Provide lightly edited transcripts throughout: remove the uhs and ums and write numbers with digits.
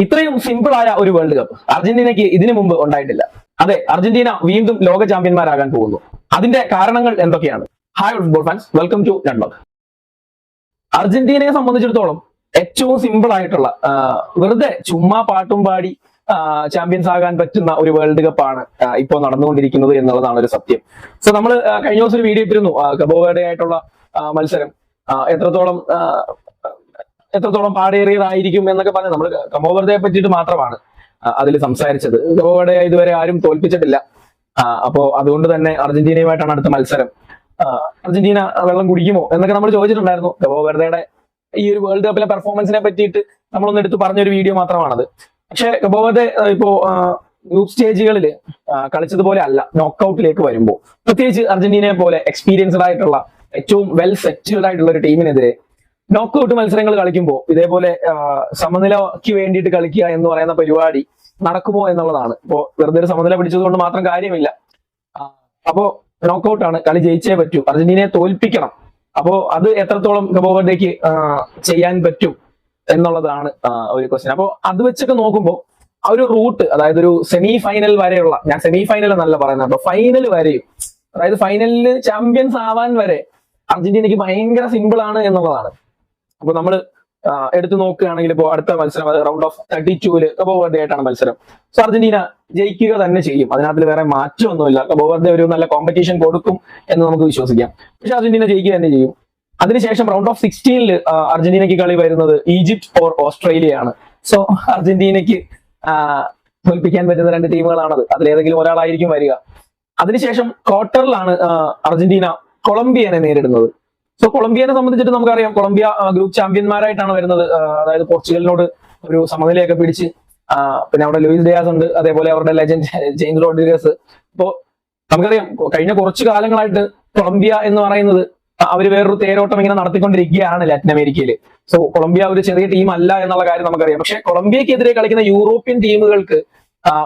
ഇത്രയും സിമ്പിൾ ആയ ഒരു വേൾഡ് കപ്പ് അർജന്റീനയ്ക്ക് ഇതിനു മുമ്പ് ഉണ്ടായിട്ടില്ല. അതെ, അർജന്റീന വീണ്ടും ലോക ചാമ്പ്യന്മാരാകാൻ പോകുന്നു. അതിന്റെ കാരണങ്ങൾ എന്തൊക്കെയാണ്? Hi football fans, welcome to network. അർജന്റീനയെ സംബന്ധിച്ചിടത്തോളം ഏറ്റവും സിമ്പിൾ ആയിട്ടുള്ള വെറുതെ ചുമ്മാ പാട്ടും പാടി ചാമ്പ്യൻസ് ആകാൻ പറ്റുന്ന ഒരു വേൾഡ് കപ്പാണ് ഇപ്പോൾ നടന്നുകൊണ്ടിരിക്കുന്നത് എന്നുള്ളതാണ് ഒരു സത്യം. സോ നമ്മൾ കഴിഞ്ഞ ദിവസം ഒരു വീഡിയോ ഇട്ടിരുന്നു, കബോ വെർഡെ ആയിട്ടുള്ള മത്സരം എത്രത്തോളം പാടേറിയതായിരിക്കും എന്നൊക്കെ പറഞ്ഞ് നമ്മൾ കബോ വെർഡയെ പറ്റിയിട്ട് മാത്രമാണ് അതിൽ സംസാരിച്ചത്. കബോ വെർഡെ ഇതുവരെ ആരും തോൽപ്പിച്ചിട്ടില്ല. അപ്പോ അതുകൊണ്ട് തന്നെ അർജന്റീനയുമായിട്ടാണ് അടുത്ത മത്സരം. അർജന്റീന വെള്ളം കുടിക്കുമോ എന്നൊക്കെ നമ്മൾ ചോദിച്ചിട്ടുണ്ടായിരുന്നു. കബോ വെർഡയുടെ ഈ ഒരു വേൾഡ് കപ്പിലെ പെർഫോമൻസിനെ പറ്റിയിട്ട് നമ്മളൊന്ന് എടുത്ത് പറഞ്ഞൊരു വീഡിയോ മാത്രമാണത്. പക്ഷെ കബോ വെർഡെ ഇപ്പോ ഗ്രൂപ്പ് സ്റ്റേജുകളിൽ കളിച്ചതുപോലെ അല്ല നോക്കൌട്ടിലേക്ക് വരുമ്പോൾ, പ്രത്യേകിച്ച് അർജന്റീനയെ പോലെ എക്സ്പീരിയൻസ്ഡ് ആയിട്ടുള്ള ഏറ്റവും വെൽ സെറ്റിൽഡ് ആയിട്ടുള്ള ഒരു ടീമിനെതിരെ നോക്കൌട്ട് മത്സരങ്ങൾ കളിക്കുമ്പോൾ ഇതേപോലെ സമനിലയ്ക്ക് വേണ്ടിയിട്ട് കളിക്കുക എന്ന് പറയുന്ന പരിപാടി നടക്കുമോ എന്നുള്ളതാണ്. ഇപ്പോ വെറുതെ ഒരു സമനില പിടിച്ചത് കൊണ്ട് മാത്രം കാര്യമില്ല. അപ്പോ നോക്കൌട്ടാണ്, കളി ജയിച്ചേ പറ്റൂ, അർജന്റീനയെ തോൽപ്പിക്കണം. അപ്പോ അത് എത്രത്തോളം കബോ വെർഡെക്ക് ചെയ്യാൻ പറ്റും എന്നുള്ളതാണ് ഒരു ക്വസ്റ്റ്യൻ. അപ്പോ അത് വെച്ചൊക്കെ നോക്കുമ്പോൾ ആ ഒരു റൂട്ട്, അതായത് ഒരു സെമി ഫൈനൽ വരെയുള്ള, ഞാൻ സെമി ഫൈനൽ എന്നല്ല പറയുന്നത്, അപ്പൊ ഫൈനൽ വരെയും, അതായത് ഫൈനലിൽ ചാമ്പ്യൻസ് ആവാൻ വരെ അർജന്റീനയ്ക്ക് ഭയങ്കര സിമ്പിൾ ആണ് എന്നുള്ളതാണ്. അപ്പൊ നമ്മൾ എടുത്തു നോക്കുകയാണെങ്കിൽ ഇപ്പോൾ അടുത്ത മത്സരം റൗണ്ട് ഓഫ് 32 കബോ വെർഡെ ആയിട്ടാണ് മത്സരം. സോ അർജന്റീന ജയിക്കുക തന്നെ ചെയ്യും, അതിനകത്ത് വേറെ മാറ്റമൊന്നുമില്ല. കബോ വെർഡെ ഒരു നല്ല കോമ്പറ്റീഷൻ കൊടുക്കും എന്ന് നമുക്ക് വിശ്വസിക്കാം. പക്ഷെ അർജന്റീന ജയിക്കുക തന്നെ ചെയ്യും. അതിനുശേഷം റൗണ്ട് ഓഫ് 16 അർജന്റീനയ്ക്ക് കളി വരുന്നത് ഈജിപ്റ്റ് ഓർ ഓസ്ട്രേലിയയാണ്. സോ അർജന്റീനയ്ക്ക് തോൽപ്പിക്കാൻ പറ്റുന്ന രണ്ട് ടീമുകളാണത്, അതിലേതെങ്കിലും ഒരാളായിരിക്കും വരിക. അതിനുശേഷം ക്വാർട്ടറിലാണ് അർജന്റീന കൊളംബിയനെ നേരിടുന്നത്. സോ കൊളംബിയനെ സംബന്ധിച്ചിട്ട് നമുക്കറിയാം, കൊളംബിയ ഗ്രൂപ്പ് ചാമ്പ്യന്മാരായിട്ടാണ് വരുന്നത്. അതായത് പോർച്ചുഗലിനോട് ഒരു സമനിലയൊക്കെ പിടിച്ച്, പിന്നെ അവിടെ ലൂയിസ് ഡിയാസ് ഉണ്ട്, അതേപോലെ അവരുടെ ലെജൻഡ് ജെയിംസ് റോഡ്രിഗസ്. ഇപ്പോ നമുക്കറിയാം കഴിഞ്ഞ കുറച്ചു കാലങ്ങളായിട്ട് കൊളംബിയ എന്ന് പറയുന്നത് അവര് വേറൊരു തേരോട്ടം ഇങ്ങനെ നടത്തിക്കൊണ്ടിരിക്കുകയാണ് ലാറ്റിൻ അമേരിക്കയിൽ. സോ കൊളംബിയ ഒരു ചെറിയ ടീം അല്ല എന്നുള്ള കാര്യം നമുക്കറിയാം. പക്ഷെ കൊളംബിയക്കെതിരെ കളിക്കുന്ന യൂറോപ്യൻ ടീമുകൾക്ക്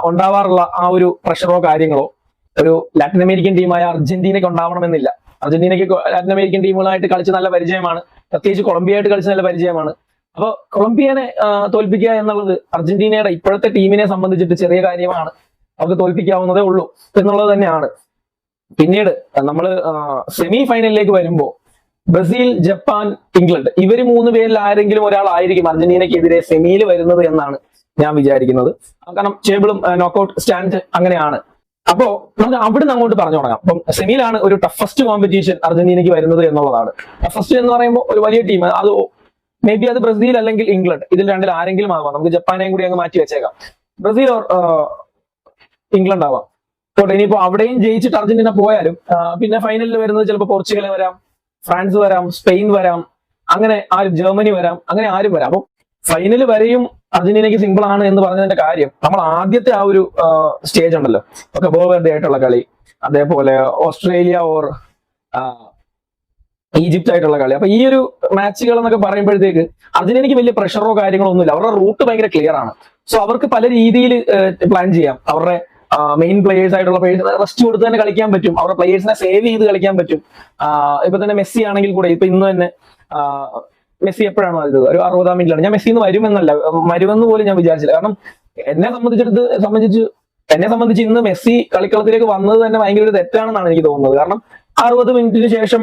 ഉണ്ടാവാറുള്ള ആ ഒരു പ്രഷറോ കാര്യങ്ങളോ ഒരു ലാറ്റിൻ അമേരിക്കൻ ടീമായ അർജന്റീനയ്ക്ക് ഉണ്ടാവണമെന്നില്ല. അർജന്റീനയ്ക്ക് ലാറ്റിൻ അമേരിക്കൻ ടീമുകളായിട്ട് കളിച്ച് നല്ല പരിചയമാണ്, പ്രത്യേകിച്ച് കൊളംബിയയായിട്ട് കളിച്ച് നല്ല പരിചയമാണ്. അപ്പൊ കൊളംബിയനെ തോൽപ്പിക്കുക എന്നുള്ളത് അർജന്റീനയുടെ ഇപ്പോഴത്തെ ടീമിനെ സംബന്ധിച്ചിട്ട് ചെറിയ കാര്യമാണ്, അവർക്ക് തോൽപ്പിക്കാവുന്നതേ ഉള്ളൂ എന്നുള്ളത് തന്നെയാണ്. പിന്നീട് നമ്മൾ സെമി ഫൈനലിലേക്ക് വരുമ്പോൾ ബ്രസീൽ, ജപ്പാൻ, ഇംഗ്ലണ്ട്, ഇവര് മൂന്ന് പേരിൽ ആരെങ്കിലും ഒരാളായിരിക്കും അർജന്റീനയ്ക്കെതിരെ സെമിയിൽ വരുന്നത് എന്നാണ് ഞാൻ വിചാരിക്കുന്നത്. കാരണം ടേബിളും നോക്കൌട്ട് സ്റ്റാൻഡ് അങ്ങനെയാണ്. അപ്പോ നമുക്ക് അവിടുന്ന് അങ്ങോട്ട് പറഞ്ഞു തുടങ്ങാം. അപ്പം സെമിയിലാണ് ഒരു ടഫസ്റ്റ് കോമ്പറ്റീഷൻ അർജന്റീനയ്ക്ക് വരുന്നത് എന്നുള്ളതാണ്. ടഫസ്റ്റ് എന്ന് പറയുമ്പോൾ ഒരു വലിയ ടീം, അത് മേ ബി അത് ബ്രസീൽ അല്ലെങ്കിൽ ഇംഗ്ലണ്ട്, ഇതിൽ രണ്ടിൽ ആരെങ്കിലും ആവാം. നമുക്ക് ജപ്പാനെയും കൂടി അങ്ങ് മാറ്റി വെച്ചേക്കാം. ബ്രസീൽ ഓർ ഇംഗ്ലണ്ട് ആവാം. ഇനിയിപ്പോ അവിടെയും ജയിച്ചിട്ട് അർജന്റീന പോയാലും പിന്നെ ഫൈനലിൽ വരുന്നത് ചിലപ്പോൾ പോർച്ചുഗൽ വരാം, ഫ്രാൻസ് വരാം, സ്പെയിൻ വരാം, അങ്ങനെ ആരും, ജർമ്മനി വരാം, അങ്ങനെ ആരും വരാം. അപ്പം ഫൈനൽ വരെയും അർജന്റീനയ്ക്ക് സിമ്പിൾ ആണ് എന്ന് പറഞ്ഞതിന്റെ കാര്യം, നമ്മൾ ആദ്യത്തെ ആ ഒരു സ്റ്റേജ് ഉണ്ടല്ലോ, കബോ വെർഡെ ആയിട്ടുള്ള കളി, അതേപോലെ ഓസ്ട്രേലിയ ഓർ ഈജിപ്റ്റ് ആയിട്ടുള്ള കളി. അപ്പൊ ഈ ഒരു മാച്ചുകൾ എന്നൊക്കെ പറയുമ്പോഴത്തേക്ക് അർജന്റീനയ്ക്ക് വലിയ പ്രഷറോ കാര്യങ്ങളോ ഒന്നുമില്ല. അവരുടെ റൂട്ട് ഭയങ്കര ക്ലിയർ ആണ്. സോ അവർക്ക് പല രീതിയിൽ പ്ലാൻ ചെയ്യാം. അവരുടെ മെയിൻ പ്ലേയേഴ്സ് ആയിട്ടുള്ള പ്ലേയേഴ്സ് റെസ്റ്റ് കൊടുത്ത് തന്നെ കളിക്കാൻ പറ്റും, അവരുടെ പ്ലേയേഴ്സിനെ സേവ് ചെയ്ത് കളിക്കാൻ പറ്റും. ഇപ്പൊ തന്നെ മെസ്സി ആണെങ്കിൽ കൂടെ, ഇപ്പൊ ഇന്ന് തന്നെ മെസ്സി എപ്പോഴാണ് വരുന്നത്, ഒരു 60-ാം മിനിറ്റിലാണ്. ഞാൻ മെസ്സിന്ന് വരുമെന്ന് പോലും ഞാൻ വിചാരിച്ചില്ല. കാരണം എന്നെ സംബന്ധിച്ച് ഇന്ന് മെസ്സി കളിക്കളത്തിലേക്ക് വന്നത് തന്നെ ഭയങ്കര ഒരു തെറ്റാണെന്നാണ് എനിക്ക് തോന്നുന്നത്. കാരണം 60 മിനിറ്റിന് ശേഷം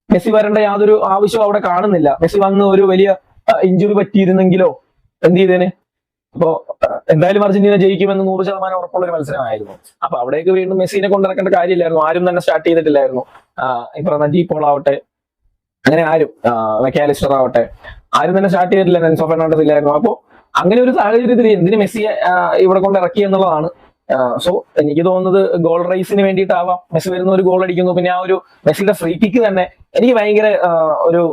മെസ്സി വരേണ്ട യാതൊരു ആവശ്യവും അവിടെ കാണുന്നില്ല. മെസ്സി വന്ന് ഒരു വലിയ ഇഞ്ചുറി പറ്റിയിരുന്നെങ്കിലോ എന്ത് ചെയ്തേനെ. അപ്പോ എന്തായാലും അർജന്റീന ജയിക്കുമെന്ന് 100% ഉറപ്പുള്ള ഒരു മത്സരമായിരുന്നു. അപ്പൊ അവിടേക്ക് വീണ്ടും മെസ്സിനെ കൊണ്ടിറക്കേണ്ട കാര്യമില്ലായിരുന്നു, ആരും തന്നെ സ്റ്റാർട്ട് ചെയ്തിട്ടില്ലായിരുന്നു. ഇപ്പൊ ഡി പോൾ ആവട്ടെ, അങ്ങനെ ആരും, മെക്കാലിസ്റ്റർ ആവട്ടെ, ആരും തന്നെ സ്റ്റാർട്ട് ചെയ്തിട്ടില്ല, എൻസോ ഫെർണാണ്ടസ് ഇല്ലായിരുന്നു. അപ്പോ അങ്ങനെ ഒരു സാഹചര്യത്തിൽ എന്തിന് മെസ്സിയെ ഇവിടെ കൊണ്ട് ഇറക്കി എന്നുള്ളതാണ്. സോ എനിക്ക് തോന്നുന്നത് ഗോൾ റേസിന് വേണ്ടിയിട്ടാവാം. മെസ്സി വരുന്ന ഒരു ഗോൾ അടിക്കുന്നു, പിന്നെ ആ ഒരു മെസ്സിയുടെ ഫ്രീ കിക്ക് തന്നെ എനിക്ക് ഭയങ്കര ഒരു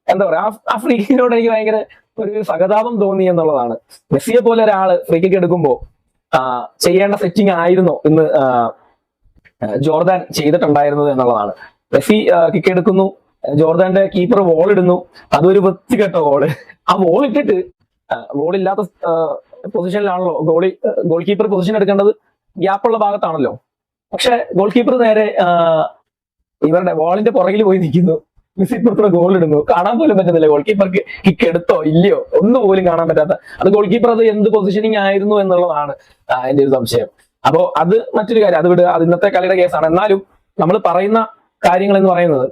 എന്താ പറയാ, ആ ഫ്രീ കിക്കിനോട് എനിക്ക് ഭയങ്കര ഒരു സഹതാപം തോന്നി എന്നുള്ളതാണ്. മെസ്സിയെ പോലെ ഒരാള് ഫ്രീ കിക്ക് എടുക്കുമ്പോൾ ചെയ്യേണ്ട സെറ്റിംഗ് ആയിരുന്നു ഇന്ന് ജോർദാൻ ചെയ്തിട്ടുണ്ടായിരുന്നത് എന്നുള്ളതാണ്. മെസ്സി കിക്ക് എടുക്കുന്നു, ജോർദാന്റെ കീപ്പർ വോൾ ഇടുന്നു, അതൊരു വൃത്തികെട്ട വോള്. ആ വോൾ ഇട്ടിട്ട്, വോളില്ലാത്ത പൊസിഷനിലാണല്ലോ ഗോൾ കീപ്പർ പൊസിഷൻ എടുക്കേണ്ടത്, ഗ്യാപ്പുള്ള ഭാഗത്താണല്ലോ. പക്ഷെ ഗോൾ കീപ്പർ നേരെ ഇവരുടെ വോളിന്റെ പുറകിൽ പോയി നിൽക്കുന്നു. മെസ്സി ഇപ്പുറത്തൂടെ ഗോൾ ഇടുന്നു, കാണാൻ പോലും പറ്റുന്നില്ല ഗോൾ കീപ്പർക്ക് കിക്ക് എടുത്തോ ഇല്ലയോ ഒന്നും പോലും കാണാൻ പറ്റാത്ത, അത് ഗോൾ കീപ്പർ അത് എന്ത് പൊസിഷനിങ് ആയിരുന്നു എന്നുള്ളതാണ് എന്റെ ഒരു സംശയം. അപ്പോ അത് മറ്റൊരു കാര്യം, അത് വിടുക, അത് ഇന്നത്തെ കളിയുടെ കേസാണ്. എന്നാലും നമ്മൾ പറയുന്ന കാര്യങ്ങൾ എന്ന് പറയുന്നത്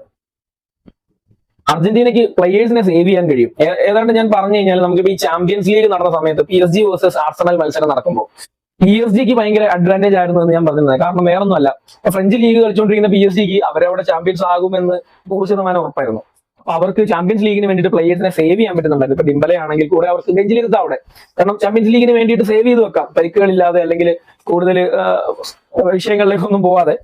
അർജന്റീനയ്ക്ക് പ്ലെയേഴ്സിനെ സേവ് ചെയ്യാൻ കഴിയും. ഏതാണ്ട് ഞാൻ പറഞ്ഞു കഴിഞ്ഞാൽ നമുക്ക് ഈ ചാമ്പ്യൻസ് ലീഗ് നടന്ന സമയത്ത് PSG വേഴ്സസ് ആർസണൽ മത്സരം നടക്കുമ്പോൾ PSG ഭയങ്കര അഡ്വാൻറ്റേജ് ആയിരുന്നു എന്ന് ഞാൻ പറഞ്ഞിരുന്നത്. കാരണം വേറൊന്നുമല്ല, ഫ്രഞ്ച് ലീഗ് കളിച്ചുകൊണ്ടിരിക്കുന്ന PSG അവരവിടെ ചാമ്പ്യൻസ് ആകുമെന്ന് 100% ഉറപ്പായിരുന്നു. അപ്പൊ അവർക്ക് ചാമ്പ്യൻസ് ലീഗിന് വേണ്ടിയിട്ട് പ്ലെയേഴ്സിനെ സേവ് ചെയ്യാൻ പറ്റുന്നുണ്ടായിരുന്നു. ഇപ്പൊ ഡിംബലെ ആണെങ്കിൽ കൂടെ അവർക്ക് ബെഞ്ചിലിരുത്താം അവിടെ, കാരണം ചാമ്പ്യൻസ് ലീഗിന് വേണ്ടിയിട്ട് സേവ് ചെയ്ത് വെക്കാം, പരിക്കുകളില്ലാതെ അല്ലെങ്കിൽ കൂടുതൽ വിഷയങ്ങളിലേക്കൊന്നും പോവാതെ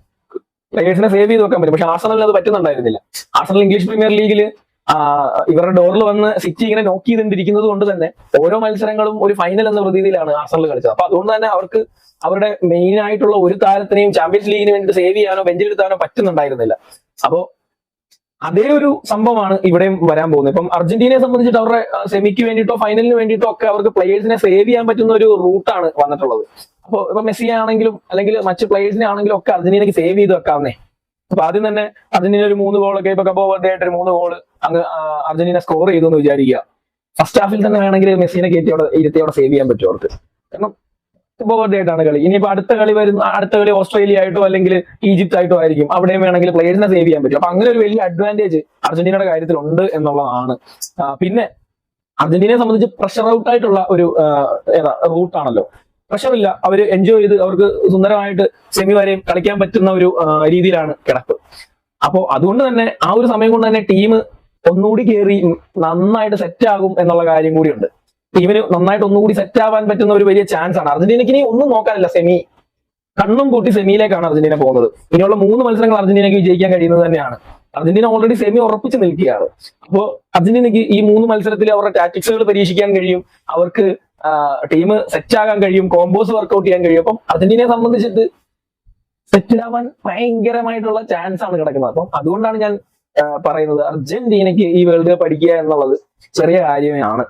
പ്ലെയേഴ്സിനെ സേവ് ചെയ്ത് വെക്കാൻ പറ്റും. പക്ഷെ ആർസണലിന് അത് പറ്റുന്നുണ്ടായിരുന്നില്ല. ആർസണൽ ഇംഗ്ലീഷ് പ്രീമിയർ ലീഗിൽ ഇവരുടെ ഡോറിൽ വന്ന് സിറ്റി ഇങ്ങനെ നോക്കി ചെയ്തിരിക്കുന്നത് കൊണ്ട് തന്നെ ഓരോ മത്സരങ്ങളും ഒരു ഫൈനൽ എന്ന പ്രതീതിയിലാണ് ആർസണൽ കളിച്ചത്. അപ്പൊ അതുകൊണ്ട് തന്നെ അവർക്ക് അവരുടെ മെയിൻ ആയിട്ടുള്ള ഒരു താരത്തിനെയും ചാമ്പ്യൻസ് ലീഗിന് വേണ്ടി സേവ് ചെയ്യാനോ ബെഞ്ചിലെടുത്താനോ പറ്റുന്നുണ്ടായിരുന്നില്ല. അപ്പോ അതേ ഒരു സംഭവമാണ് ഇവിടെയും വരാൻ പോകുന്നത്. ഇപ്പം അർജന്റീനയെ സംബന്ധിച്ചിട്ട് അവരുടെ സെമിക്ക് വേണ്ടിയിട്ടോ ഫൈനലിന് വേണ്ടിയിട്ടോ ഒക്കെ അവർക്ക് പ്ലെയേഴ്സിനെ സേവ് ചെയ്യാൻ പറ്റുന്ന ഒരു റൂട്ടാണ് വന്നിട്ടുള്ളത്. അപ്പോൾ ഇപ്പൊ മെസ്സി ആണെങ്കിലും അല്ലെങ്കിൽ മറ്റ് പ്ലെയേഴ്സിനെ ആണെങ്കിലും ഒക്കെ അർജന്റീനയ്ക്ക് സേവ് ചെയ്ത് വെക്കാവുന്നേ. അപ്പൊ ആദ്യം തന്നെ അർജന്റീന ഒരു 3 ഗോളൊക്കെ ഇപ്പൊ കപ്പോ വെറുതെ ആയിട്ട് ഒരു 3 ഗോള് അങ്ങ് അർജന്റീന സ്കോർ ചെയ്തു എന്ന് വിചാരിക്കുക. ഫസ്റ്റ് ഹാഫിൽ തന്നെ വേണമെങ്കിൽ മെസ്സിനെ കയറ്റി ഇരുത്തി അവിടെ സേവ് ചെയ്യാൻ പറ്റും അവർക്ക്. കാരണം കപ്പോ വെറുതെ ആയിട്ടാണ് കളി. ഇനിയിപ്പോ അടുത്ത കളി ഓസ്ട്രേലിയ ആയിട്ടോ അല്ലെങ്കിൽ ഈജിപ്ത് ആയിട്ടോ ആയിരിക്കും. അവിടെയും വേണമെങ്കിൽ പ്ലെയേഴ്സിനെ സേവ് ചെയ്യാൻ പറ്റും. അപ്പൊ അങ്ങനെ ഒരു വലിയ അഡ്വാൻറ്റേജ് അർജന്റീനയുടെ കാര്യത്തിൽ ഉണ്ട് എന്നുള്ളതാണ്. പിന്നെ അർജന്റീനയെ സംബന്ധിച്ച് പ്രഷർ ഔട്ട് ആയിട്ടുള്ള ഒരു റൂട്ടാണല്ലോ. പ്രഷറില്ല, അവർ എൻജോയ് ചെയ്ത് അവർക്ക് സുന്ദരമായിട്ട് സെമി വരെയും കളിക്കാൻ പറ്റുന്ന ഒരു രീതിയിലാണ് കിടപ്പ്. അപ്പോ അതുകൊണ്ട് തന്നെ ആ ഒരു സമയം കൊണ്ട് തന്നെ ടീം ഒന്നുകൂടി കയറി നന്നായിട്ട് സെറ്റ് ആകും എന്നുള്ള കാര്യം കൂടിയുണ്ട്. ടീമിന് നന്നായിട്ട് ഒന്നുകൂടി സെറ്റ് ആവാൻ പറ്റുന്ന ഒരു വലിയ ചാൻസ് ആണ്. അർജന്റീനയ്ക്ക് ഇനി ഒന്നും നോക്കാനില്ല, സെമി കണ്ണും കൂട്ടി സെമിയിലേക്കാണ് അർജന്റീന പോകുന്നത്. ഇനിയുള്ള 3 മത്സരങ്ങൾ അർജന്റീനയ്ക്ക് വിജയിക്കാൻ കഴിയുന്നത് തന്നെയാണ്. അർജന്റീന ഓൾറെഡി സെമി ഉറപ്പിച്ച് നിൽക്കുകയാണ്. അപ്പോൾ അർജന്റീനയ്ക്ക് ഈ 3 മത്സരത്തിൽ അവരുടെ ടാക്ടിക്സുകൾ പരീക്ഷിക്കാൻ കഴിയും, അവർക്ക് ടീം സെറ്റ് ആകാൻ കഴിയും, കോമ്പോസ് വർക്ക്ഔട്ട് ചെയ്യാൻ കഴിയും. അപ്പം അർജന്റീനയെ സംബന്ധിച്ചിട്ട് സെറ്റിൽ ആവാൻ ഭയങ്കരമായിട്ടുള്ള ചാൻസ് ആണ് കിടക്കുന്നത്. അപ്പം അതുകൊണ്ടാണ് ഞാൻ പറയുന്നത് അർജന്റീനയ്ക്ക് ഈ വേൾഡ് കപ്പ് അടിക്കുക എന്നുള്ളത് ചെറിയ കാര്യമേ ആണ്.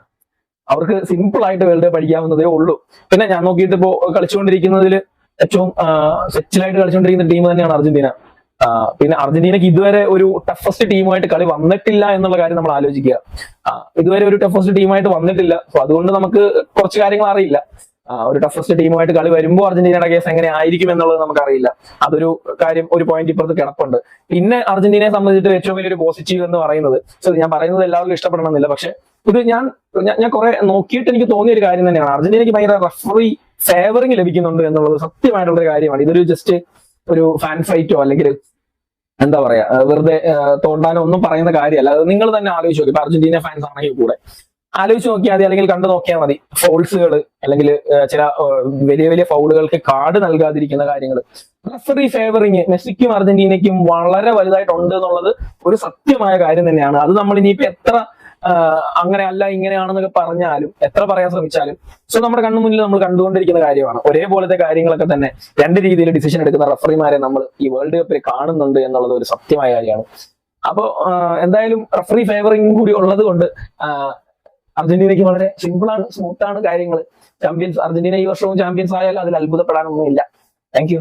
അവർക്ക് സിമ്പിൾ ആയിട്ട് വേൾഡ് കപ്പ് അടിക്കാവുന്നതേ ഉള്ളൂ. പിന്നെ ഞാൻ നോക്കിയിട്ട് ഇപ്പോ കളിച്ചുകൊണ്ടിരിക്കുന്നതിൽ ഏറ്റവും സെറ്റിലായിട്ട് കളിച്ചുകൊണ്ടിരിക്കുന്ന ടീം തന്നെയാണ് അർജന്റീന. പിന്നെ അർജന്റീനക്ക് ഇതുവരെ ഒരു ടഫസ്റ്റ് ടീമുമായിട്ട് കളി വന്നിട്ടില്ല എന്നുള്ള കാര്യം നമ്മൾ ആലോചിക്കുക. ഇതുവരെ ഒരു ടഫസ്റ്റ് ടീമായിട്ട് വന്നിട്ടില്ല. സോ അതുകൊണ്ട് നമുക്ക് കുറച്ച് കാര്യങ്ങൾ അറിയില്ല. ഒരു ടഫസ്റ്റ് ടീമുമായിട്ട് കളി വരുമ്പോൾ അർജന്റീനയുടെ കേസ് എങ്ങനെ ആയിരിക്കും എന്നുള്ളത് നമുക്കറിയില്ല. അതൊരു കാര്യം, ഒരു പോയിന്റ് ഇപ്പുറത്ത് കിടപ്പുണ്ട്. പിന്നെ അർജന്റീനയെ സംബന്ധിച്ചിട്ട് ഏറ്റവും വലിയൊരു പോസിറ്റീവ് എന്ന് പറയുന്നത്, ഞാൻ പറയുന്നത് എല്ലാവർക്കും ഇഷ്ടപ്പെടണമെന്നില്ല, പക്ഷെ ഇത് ഞാൻ കുറെ നോക്കിയിട്ട് എനിക്ക് തോന്നിയ ഒരു കാര്യം തന്നെയാണ്. അർജന്റീനയ്ക്ക് ഭയങ്കര റഫറി ഫേവറിങ് ലഭിക്കുന്നുണ്ട് എന്നുള്ളത് സത്യമായിട്ടുള്ള ഒരു കാര്യമാണ്. ഇതൊരു ജസ്റ്റ് ഒരു ഫാൻ ഫൈറ്റോ അല്ലെങ്കിൽ എന്താ പറയാ വെറുതെ തോണ്ടാനോ ഒന്നും പറയുന്ന കാര്യമല്ല. അത് നിങ്ങൾ തന്നെ ആലോചിച്ച് നോക്കി. ഇപ്പൊ അർജന്റീന ഫാൻസ് ആണെങ്കിൽ കൂടെ ആലോചിച്ച് നോക്കിയാൽ മതി, അല്ലെങ്കിൽ കണ്ടു നോക്കിയാൽ മതി. ഫൗൾസുകൾ അല്ലെങ്കിൽ ചില വലിയ വലിയ ഫൗളുകൾക്ക് കാർഡ് നൽകാതിരിക്കുന്ന കാര്യങ്ങൾ, റഫറി ഫേവറിങ് മെസ്സിക്കും അർജന്റീനയ്ക്കും വളരെ വലുതായിട്ടുണ്ട് എന്നുള്ളത് ഒരു സത്യമായ കാര്യം തന്നെയാണ്. അത് നമ്മൾ ഇനിയിപ്പോ എത്ര അങ്ങനെ അല്ല ഇങ്ങനെയാണെന്നൊക്കെ പറഞ്ഞാലും, എത്ര പറയാൻ ശ്രമിച്ചാലും, സോ നമ്മുടെ കണ്ണു മുന്നിൽ നമ്മൾ കണ്ടുകൊണ്ടിരിക്കുന്ന കാര്യമാണ്. ഒരേപോലത്തെ കാര്യങ്ങളൊക്കെ തന്നെ 2 രീതിയിൽ ഡിസിഷൻ എടുക്കുന്ന റഫറിമാരെ നമ്മൾ ഈ വേൾഡ് കപ്പിൽ കാണുന്നുണ്ട് എന്നുള്ളത് ഒരു സത്യമായ കാര്യമാണ്. അപ്പോ എന്തായാലും റഫറി ഫേവറിംഗ് കൂടി ഉള്ളത് കൊണ്ട് അർജന്റീനയ്ക്ക് വളരെ സിമ്പിളാണ്, സ്മൂത്താണ് കാര്യങ്ങൾ. അർജന്റീന ഈ വർഷവും ചാമ്പ്യൻസ് ആയാലും അതിൽ അത്ഭുതപ്പെടാനൊന്നുമില്ല. Thank you.